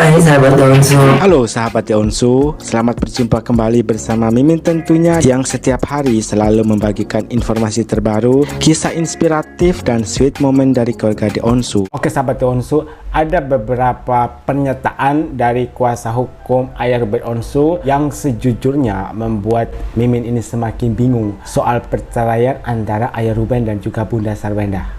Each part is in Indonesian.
Hai sahabat Onsu. Halo sahabat Onsu, selamat berjumpa kembali bersama Mimin tentunya yang setiap hari selalu membagikan informasi terbaru, kisah inspiratif dan sweet moment dari keluarga di Onsu. Oke sahabat Onsu, ada beberapa pernyataan dari kuasa hukum ayah Ruben Onsu yang sejujurnya membuat Mimin ini semakin bingung soal perceraian antara ayah Ruben dan juga Bunda Sarwenda.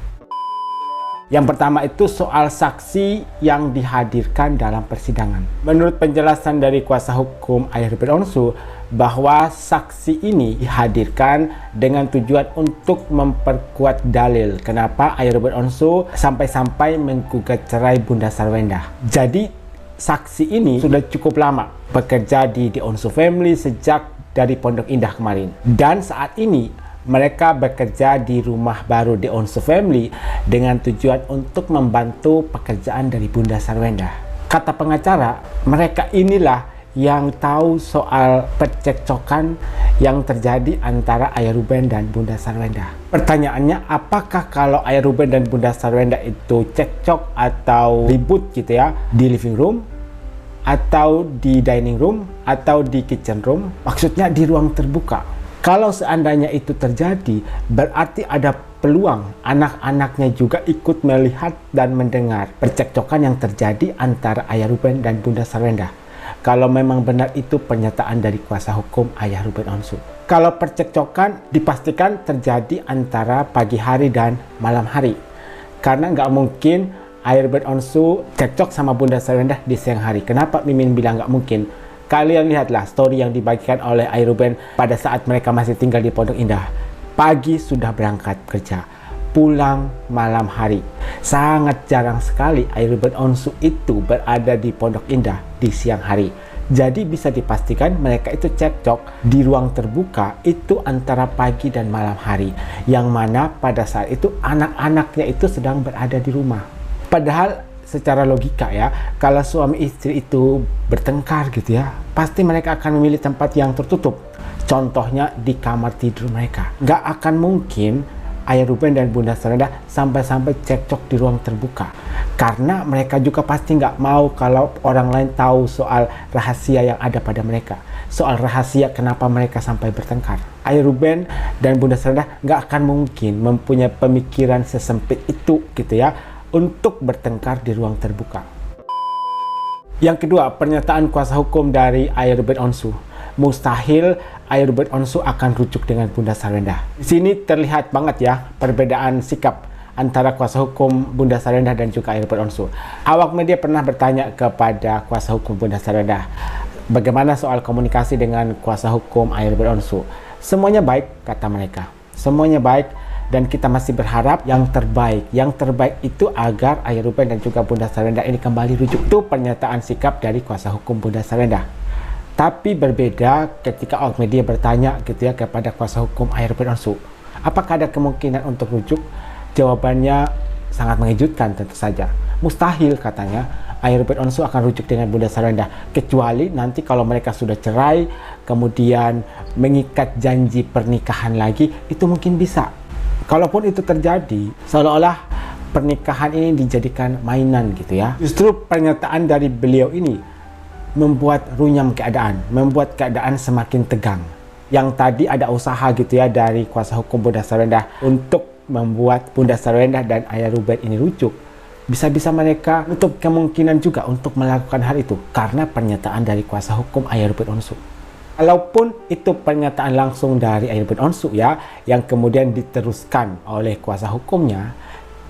Yang pertama itu soal saksi yang dihadirkan dalam persidangan. Menurut penjelasan dari kuasa hukum ayah Ruben Onsu, bahwa saksi ini dihadirkan dengan tujuan untuk memperkuat dalil kenapa ayah Ruben Onsu sampai-sampai menggugat cerai Bunda Sarwenda. Jadi saksi ini sudah cukup lama bekerja di Onsu Family sejak dari Pondok Indah kemarin. Dan saat ini mereka bekerja di rumah baru di Onsu Family dengan tujuan untuk membantu pekerjaan dari Bunda Sarwenda. Kata pengacara, mereka inilah yang tahu soal percekcokan yang terjadi antara ayah Ruben dan Bunda Sarwenda. Pertanyaannya, apakah kalau ayah Ruben dan Bunda Sarwenda itu cekcok atau ribut gitu ya di living room, atau di dining room, atau di kitchen room, maksudnya di ruang terbuka? Kalau seandainya itu terjadi, berarti ada peluang anak-anaknya juga ikut melihat dan mendengar percekcokan yang terjadi antara ayah Ruben dan Bunda Sarwenda. Kalau memang benar itu pernyataan dari kuasa hukum ayah Ruben Onsu. Kalau percekcokan dipastikan terjadi antara pagi hari dan malam hari. Karena nggak mungkin ayah Ruben Onsu cekcok sama Bunda Sarwenda di siang hari. Kenapa Mimin bilang nggak mungkin? Kalian lihatlah story yang dibagikan oleh ayah Ruben pada saat mereka masih tinggal di Pondok Indah. Pagi sudah berangkat kerja, pulang malam hari. Sangat jarang sekali ayah Ruben Onsu itu berada di Pondok Indah di siang hari. Jadi bisa dipastikan mereka itu cekcok di ruang terbuka itu antara pagi dan malam hari. Yang mana pada saat itu anak-anaknya itu sedang berada di rumah. Padahal secara logika ya, kalau suami istri itu bertengkar gitu ya, pasti mereka akan memilih tempat yang tertutup. Contohnya di kamar tidur mereka. Nggak akan mungkin ayah Ruben dan Bunda Sarwenda sampai-sampai cekcok di ruang terbuka. Karena mereka juga pasti nggak mau kalau orang lain tahu soal rahasia yang ada pada mereka. Soal rahasia kenapa mereka sampai bertengkar. Ayah Ruben dan Bunda Sarwenda nggak akan mungkin mempunyai pemikiran sesempit itu gitu ya, untuk bertengkar di ruang terbuka. Yang kedua, pernyataan kuasa hukum dari ayah Ruben Onsu. Mustahil ayah Ruben Onsu akan rujuk dengan Bunda Sarwenda. Di sini terlihat banget ya perbedaan sikap antara kuasa hukum Bunda Sarwenda dan juga ayah Ruben Onsu. Awak media pernah bertanya kepada kuasa hukum Bunda Sarwenda, bagaimana soal komunikasi dengan kuasa hukum ayah Ruben Onsu? Semuanya baik, kata mereka. Semuanya baik. Dan kita masih berharap yang terbaik. Yang terbaik itu agar ayah Ruben dan juga Bunda Sarwenda ini kembali rujuk. Itu pernyataan sikap dari kuasa hukum Bunda Sarwenda. Tapi berbeda ketika awak media bertanya gitu ya kepada kuasa hukum ayah Ruben Onsu, apakah ada kemungkinan untuk rujuk? Jawabannya sangat mengejutkan tentu saja. Mustahil katanya ayah Ruben Onsu akan rujuk dengan Bunda Sarwenda. Kecuali nanti kalau mereka sudah cerai, kemudian mengikat janji pernikahan lagi, itu mungkin bisa. Kalaupun itu terjadi, seolah-olah pernikahan ini dijadikan mainan gitu ya. Justru pernyataan dari beliau ini membuat runyam keadaan, membuat keadaan semakin tegang. Yang tadi ada usaha gitu ya dari kuasa hukum Bunda Sarwenda untuk membuat Bunda Sarwenda dan ayah Ruben ini rujuk. Bisa-bisa mereka untuk kemungkinan juga untuk melakukan hal itu karena pernyataan dari kuasa hukum ayah Ruben Onsu. Walaupun itu pernyataan langsung dari ayah Ruben Onsu ya, yang kemudian diteruskan oleh kuasa hukumnya,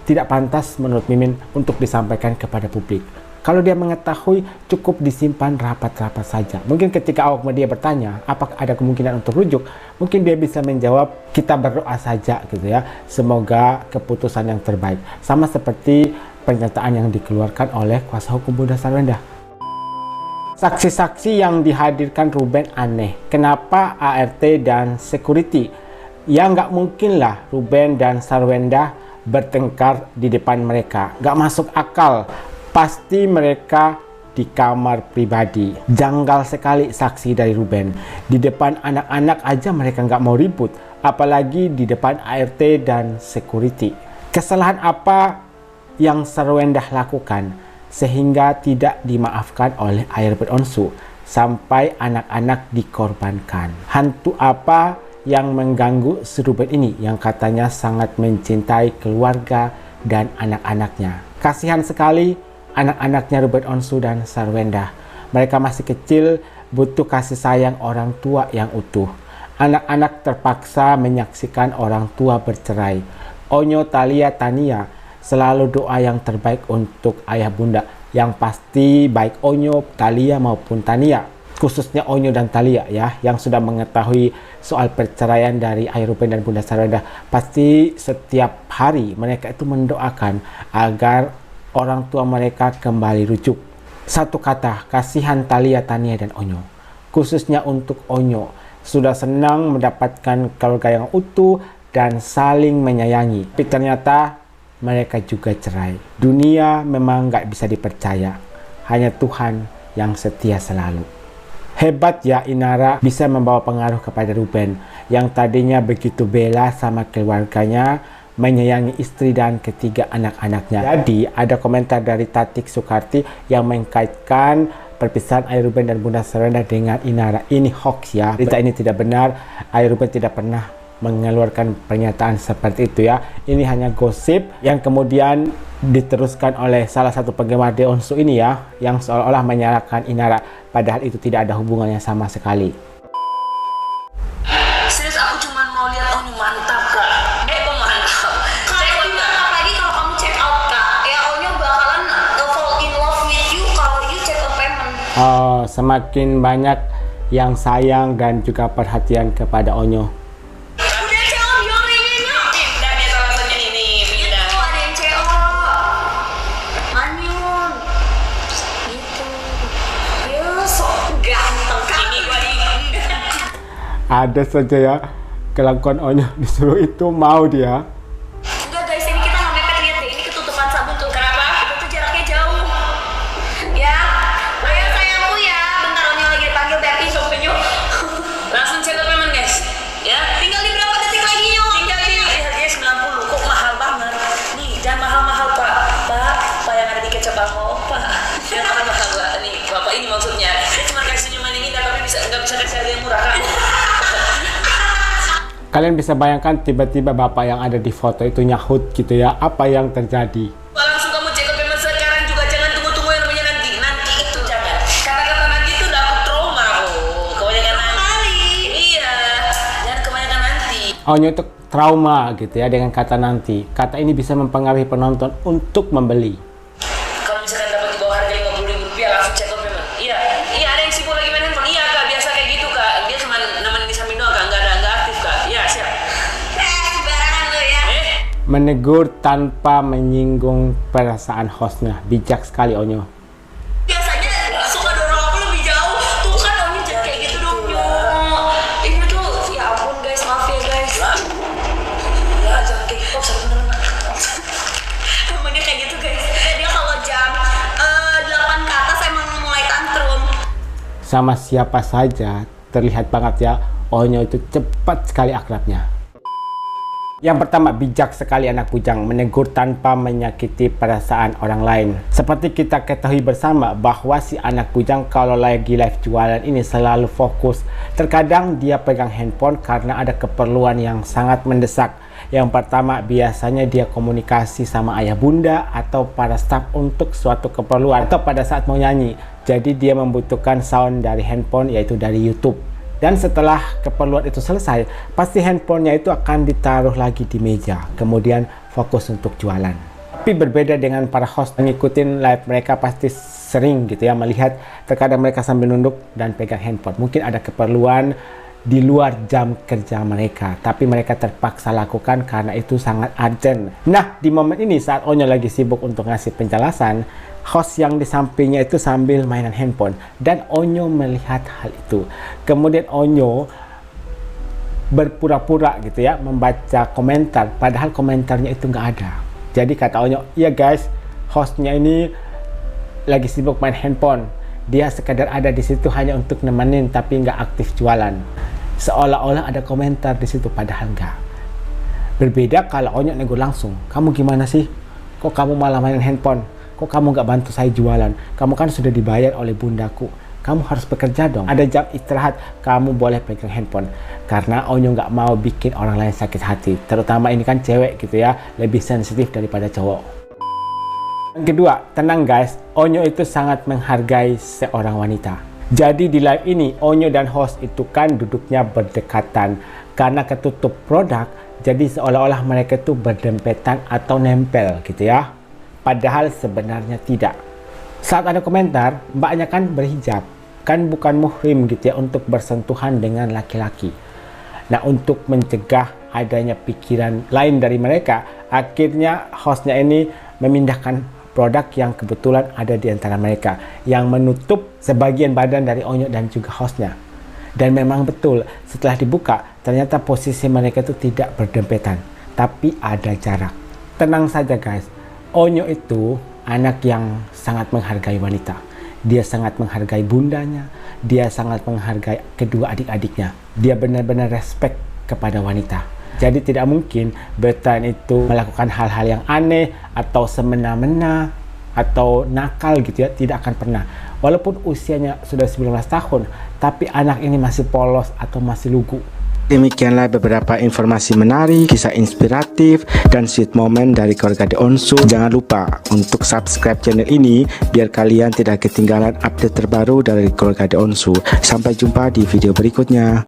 tidak pantas menurut Mimin untuk disampaikan kepada publik. Kalau dia mengetahui, cukup disimpan rapat-rapat saja. Mungkin ketika awak media bertanya, apakah ada kemungkinan untuk rujuk? Mungkin dia bisa menjawab, kita berdoa saja gitu ya. Semoga keputusan yang terbaik. Sama seperti pernyataan yang dikeluarkan oleh kuasa hukum Bunda Sarwenda. Saksi-saksi yang dihadirkan Ruben aneh. Kenapa ART dan security? Ya nggak mungkin lah Ruben dan Sarwenda bertengkar di depan mereka. Nggak masuk akal. Pasti mereka di kamar pribadi. Janggal sekali saksi dari Ruben. Di depan anak-anak aja mereka nggak mau ribut. Apalagi di depan ART dan security. Kesalahan apa yang Sarwenda lakukan sehingga tidak dimaafkan oleh air beronsu sampai anak-anak dikorbankan. Hantu apa yang mengganggu si Ruben ini yang katanya sangat mencintai keluarga dan anak-anaknya? Kasihan sekali anak-anaknya Ruben Onsu dan Sarwenda. Mereka masih kecil, butuh kasih sayang orang tua yang utuh. Anak-anak terpaksa menyaksikan orang tua bercerai. Onyo, Thalia, Tania selalu doa yang terbaik untuk ayah bunda. Yang pasti baik Onyo, Thalia maupun Tania, khususnya Onyo dan Thalia ya, yang sudah mengetahui soal perceraian dari ayah Ruben dan bunda Sarwenda, pasti setiap hari mereka itu mendoakan agar orang tua mereka kembali rujuk. Satu kata, kasihan Thalia, Tania dan Onyo. Khususnya untuk Onyo, sudah senang mendapatkan keluarga yang utuh dan saling menyayangi. Tapi ternyata mereka juga cerai. Dunia memang nggak bisa dipercaya. Hanya Tuhan yang setia selalu. Hebat ya Inara bisa membawa pengaruh kepada Ruben yang tadinya begitu bela sama keluarganya, menyayangi istri dan ketiga anak-anaknya. Jadi ada komentar dari Tatik Sukarti yang mengkaitkan perpisahan ayah Ruben dan bunda Sarwenda dengan Inara. Ini hoax ya. Berita ini tidak benar. Ayah Ruben tidak pernah mengeluarkan pernyataan seperti itu ya. Ini hanya gosip yang kemudian diteruskan oleh salah satu penggemar Deonsu ini ya, yang seolah-olah menyalahkan Inara, padahal itu tidak ada hubungannya sama sekali. Serius, aku cuma mau lihat Onyo mantap kak. Mantap. Check out kak. Apalagi kalau kamu check out kak, ya Onyo bakalan fall in love with you kalau you check out payment. Oh, semakin banyak yang sayang dan juga perhatian kepada Onyo. Udah check out Yorinya. Pindah nih salah satunya nih, pindah. Itu ada yang check out. Manyun. Gitu. Ya sok ganteng kak. Ini gua nih. Ada saja ya kelakuan Onyo disuruh itu mau dia. Enggak guys, ini kita nggak mepet, lihat deh, ini ketutupan sabun tuh. Kenapa? Itu tuh jaraknya jauh. Ya, ayo sayangku ya. Bentar Onyo lagi dipanggil Bepi sopirnya. Langsung check out payment guys. Ya, tinggal di berapa detik lagi yo? Tinggal di harganya 90. Kok mahal banget? Nih, jangan mahal-mahal pak. Pak yang ada di kecap mau pak. Jangan mahal-mahal lah. Nih, bapak ini maksudnya. Cuma kasih senyuman yang indah, tapi nggak bisa kasih harga yang murah kan? Kalian bisa bayangkan tiba-tiba bapak yang ada di foto itu nyahut gitu ya. Apa yang terjadi? Langsung kamu check up payment sekarang juga, jangan tunggu-tunggu yang namanya nanti. Nanti itu jangan. Kata-kata nanti itu udah aku trauma kebanyakan nanti. Iya, jangan kebanyakan nanti. Onyo itu trauma gitu ya dengan kata nanti. Kata ini bisa mempengaruhi penonton untuk membeli. Kalau misalkan dapat di bawah harga Rp50.000 langsung check up payment. Iya, ada yang sibuk lagi main handphone. Iya kak, biasa kayak gitu kak. Dia cuma nemenin di samping doang kak, nggak aktif kak. Iya siap. Sembarangan lo ya. Menegur tanpa menyinggung perasaan hostnya. Bijak sekali Onyo. Biasanya suka dorong aku lebih jauh. Tuh kan Onyo jangan kayak gitu dong Nyo. Ini tuh, ya ampun guys, maaf ya guys. Ya jangan kayak gitu, sebenernya. Emang dia kayak gitu guys. Dia kalau jam 8 ke atas emang mulai tantrum. Sama siapa saja terlihat banget ya Onyo itu cepat sekali akrabnya. Yang pertama, bijak sekali anak bujang, menegur tanpa menyakiti perasaan orang lain. Seperti kita ketahui bersama bahwa si anak bujang kalau lagi live jualan ini selalu fokus. Terkadang dia pegang handphone karena ada keperluan yang sangat mendesak. Yang pertama, biasanya dia komunikasi sama ayah bunda atau para staff untuk suatu keperluan atau pada saat mau nyanyi. Jadi dia membutuhkan sound dari handphone, yaitu dari YouTube. Dan setelah keperluan itu selesai, pasti handphonenya itu akan ditaruh lagi di meja. Kemudian fokus untuk jualan. Tapi berbeda dengan para host ngikutin live mereka, pasti sering gitu ya melihat terkadang mereka sambil nunduk dan pegang handphone. Mungkin ada keperluan di luar jam kerja mereka, tapi mereka terpaksa lakukan karena itu sangat urgent. Nah, di momen ini saat Onyo lagi sibuk untuk ngasih penjelasan, host yang di sampingnya itu sambil mainan handphone dan Onyo melihat hal itu. Kemudian Onyo berpura-pura gitu ya membaca komentar, padahal komentarnya itu nggak ada. Jadi kata Onyo, iya guys, hostnya ini lagi sibuk main handphone. Dia sekadar ada di situ hanya untuk nemenin tapi nggak aktif jualan. Seolah-olah ada komentar di situ padahal nggak. Berbeda kalau Onyo negur langsung. Kamu gimana sih? Kok kamu malah main handphone? kok kamu nggak bantu saya jualan? Kamu kan sudah dibayar oleh bundaku. Kamu harus bekerja dong. Ada jam istirahat, kamu boleh pegang handphone. Karena Onyo nggak mau bikin orang lain sakit hati. Terutama ini kan cewek gitu ya, lebih sensitif daripada cowok. Yang kedua, tenang guys, Onyo itu sangat menghargai seorang wanita. Jadi di live ini, Onyo dan host itu kan duduknya berdekatan. Karena ketutup produk, jadi seolah-olah mereka itu berdempetan atau nempel gitu ya. Padahal sebenarnya tidak. Saat ada komentar, mbaknya kan berhijab, kan bukan muhrim gitu ya untuk bersentuhan dengan laki-laki. Nah, untuk mencegah adanya pikiran lain dari mereka, akhirnya hostnya ini memindahkan produk yang kebetulan ada di antara mereka, yang menutup sebagian badan dari Onyo dan juga hostnya. Dan memang betul, setelah dibuka, ternyata posisi mereka itu tidak berdempetan, tapi ada jarak. Tenang saja guys, Onyo itu anak yang sangat menghargai wanita. Dia sangat menghargai bundanya, dia sangat menghargai kedua adik-adiknya. Dia benar-benar respect kepada wanita. Jadi tidak mungkin Bertrand itu melakukan hal-hal yang aneh atau semena-mena atau nakal gitu ya, tidak akan pernah. Walaupun usianya sudah 19 tahun, tapi anak ini masih polos atau masih lugu. Demikianlah beberapa informasi menarik, kisah inspiratif, dan sweet moment dari keluarga The Onsu. Jangan lupa untuk subscribe channel ini biar kalian tidak ketinggalan update terbaru dari keluarga The Onsu. Sampai jumpa di video berikutnya.